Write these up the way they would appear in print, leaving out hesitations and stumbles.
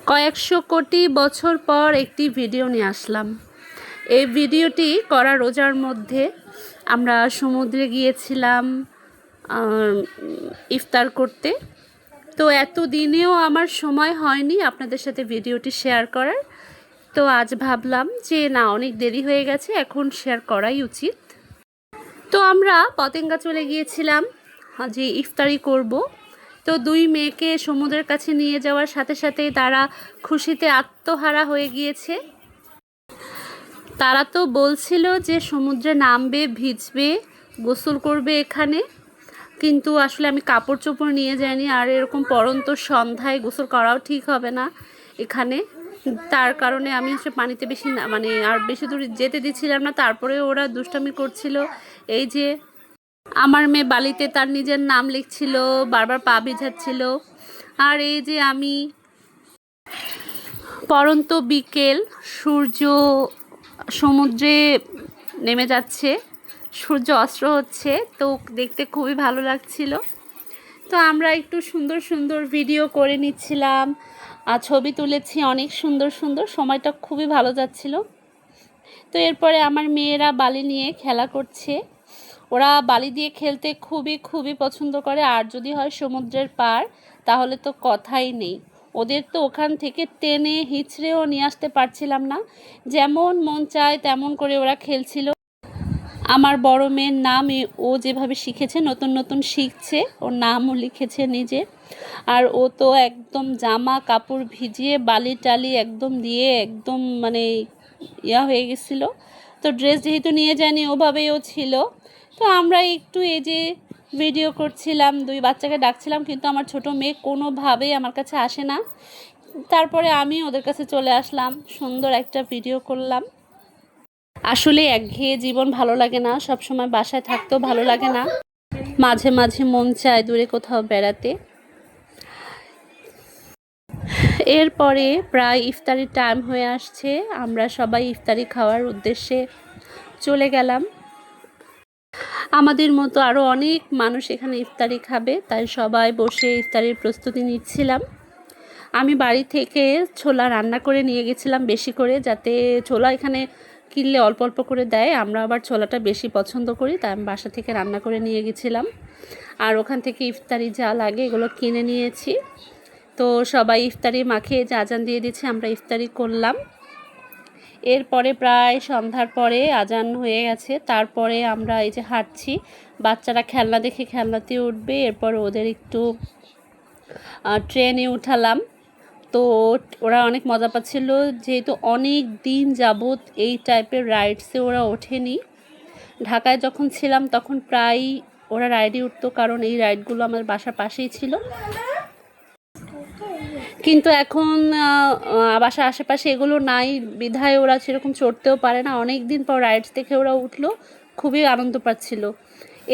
কয়েকশো কোটি বছর পর একটি ভিডিও নিয়ে আসলাম। এই ভিডিওটি করা রোজার মধ্যে আমরা সমুদ্রে গিয়েছিলাম ইফতার করতে। তো এতদিনেও আমার সময় হয়নি আপনাদের সাথে ভিডিওটি শেয়ার করার। তো আজ ভাবলাম যে না, অনেক দেরি হয়ে গেছে, এখন শেয়ার করাই উচিত। তো আমরা পতেঙ্গা চলে গিয়েছিলাম যে ইফতারি করব। তো দুই মেয়েকে সমুদ্রের কাছে নিয়ে যাওয়ার সাথে সাথেই তারা খুশিতে আত্মহারা হয়ে গিয়েছে। তারা তো বলছিল যে সমুদ্রে নামবে, ভিজবে, গোসল করবে এখানে, কিন্তু আসলে আমি কাপড় চোপড় নিয়ে যাইনি। আর এরকম পড়ন্ত সন্ধ্যায় গোসল করাও ঠিক হবে না এখানে। তার কারণে আমি পানিতে বেশি না, আর বেশি দূর যেতে দিচ্ছিলাম না। তারপরে ওরা দুষ্টামি করছিল। এই যে আমার মেয়ে বালিতে তার নিজের নাম লিখছিল, বারবার পা ভিজাচ্ছিল। আর এই যে আমি, পরন্ত বিকেল, সূর্য সমুদ্রে নেমে যাচ্ছে, সূর্য অস্ত হচ্ছে, তো দেখতে খুবই ভালো লাগছিল। তো আমরা একটু সুন্দর সুন্দর ভিডিও করে নিচ্ছিলাম, আর ছবি তুলেছি অনেক সুন্দর সুন্দর, সময়টা খুবই ভালো যাচ্ছিল। তো এরপরে আমার মেয়েরা বালি নিয়ে খেলা করছে। ওরা বালি দিয়ে খেলতে খুবই খুবই পছন্দ করে। আর যদি হয় সমুদ্রের পাড়, তাহলে তো কথাই নেই। ওদের তো ওখান থেকে টেনে হিঁচড়েও নিয়ে আসতে পারছিলাম না, যেমন মন চায় তেমন করে ওরা খেলছিল। আমার বড় মেয়ের নাম ও যেভাবে শিখেছে, নতুন নতুন শিখছে, ওর নামও লিখেছে নিজে। আর ও তো একদম জামা কাপড় ভিজিয়ে বালি টালি একদম দিয়ে একদম ইয়া হয়ে গেছিলো। তো ড্রেস যেহেতু নিয়ে যায়নি, ওভাবেই ও ছিল। তো আমরা একটু এই যে ভিডিও করছিলাম, দুই বাচ্চাকে ডাকছিলাম, কিন্তু আমার ছোট মেয়ে কোনোভাবেই আমার কাছে আসে না। তারপরে আমি ওদের কাছে চলে আসলাম, সুন্দর একটা ভিডিও করলাম। আসলে একঘেয়ে জীবন ভালো লাগে না, সব সময় বাসায় থাকতেও ভালো লাগে না, মাঝে মাঝে মন চায় দূরে কোথাও বেড়াতে। এরপরে প্রায় ইফতারির টাইম হয়ে আসছে, আমরা সবাই ইফতারি খাওয়ার উদ্দেশ্যে চলে গেলাম। আমাদের মতো আরও অনেক মানুষ এখানে ইফতারি খাবে, তাই সবাই বসে ইফতারির প্রস্তুতি নিচ্ছিলাম। আমি বাড়ি থেকে ছোলা রান্না করে নিয়ে গেছিলাম বেশি করে, যাতে ছোলা এখানে কিনলে অল্প অল্প করে দেয়, আমরা আবার ছোলাটা বেশি পছন্দ করি, তাই আমি বাসা থেকে রান্না করে নিয়ে গেছিলাম। আর ওখান থেকে ইফতারি যা লাগে এগুলো কিনে নিয়েছি। তো সবাই ইফতারি মাখিয়ে যে আজান দিয়ে দিচ্ছে, আমরা ইফতারি করলাম। এরপরে প্রায় সন্ধ্যার পরে আজান হয়ে গেছে। তারপরে আমরা এই যে হাঁটছি, বাচ্চারা খেলনা দেখে খেলনাতে উঠবে। এরপর ওদের একটু ট্রেনে উঠালাম। তো ওরা অনেক মজা পাচ্ছিল, যেহেতু অনেক দিন যাবৎ এই টাইপের রাইডসে ওরা ওঠেনি। ঢাকায় যখন ছিলাম তখন প্রায় ওরা রাইডে উঠতো, কারণ এই রাইডগুলো আমার বাসার পাশেই ছিল। কিন্তু এখন বাসার আশেপাশে এগুলো নাই বিধায় ওরা সেরকম চড়তেও পারে না। অনেক দিন পর রাইডস দেখে ওরা উঠলো, খুবই আনন্দ পাচ্ছিল।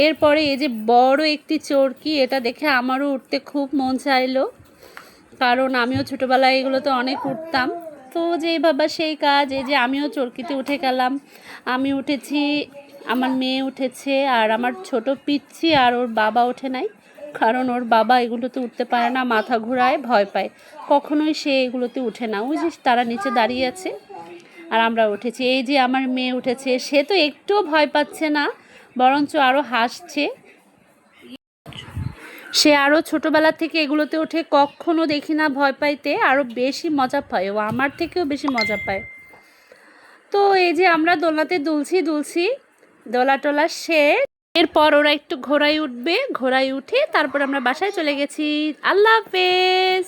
এরপরে এই যে বড় একটি চরকি, এটা দেখে আমারও উঠতে খুব মন চাইলো, কারণ আমিও ছোটোবেলায় এগুলোতে অনেক উঠতাম। তো যেই বাবা সেই কাজ, এই যে আমিও চরকিতে উঠে গেলাম। আমি উঠেছি, আমার মেয়ে উঠেছে, আর আমার ছোট পিচ্ছি আর ওর বাবা ওঠে নাই, কারণ ওর বাবা এগুলোতে উঠতে পারে না, মাথা ঘোরায়, ভয় পায়, কখনোই সে এগুলোতে উঠে না। ওই যে তারা নিচে দাঁড়িয়ে আছে, আর আমরা উঠেছি। এই যে আমার মেয়ে উঠেছে, সে তো একটুও ভয় পাচ্ছে না, বরঞ্চ আরও হাসছে। সে আরও ছোটোবেলা থেকে এগুলোতে ওঠে, কখনো দেখি না ভয় পাইতে, আরও বেশি মজা পায়, ও আমার থেকেও বেশি মজা পায়। তো এই যে আমরা দোলনাতে দুলছি, দোলা টোলা শেষ। এরপর ওরা একটু ঘোড়ায় উঠবে, ঘোড়ায় উঠে তারপর আমরা বাসায় চলে গেছি। আল্লাহ হাফেজ।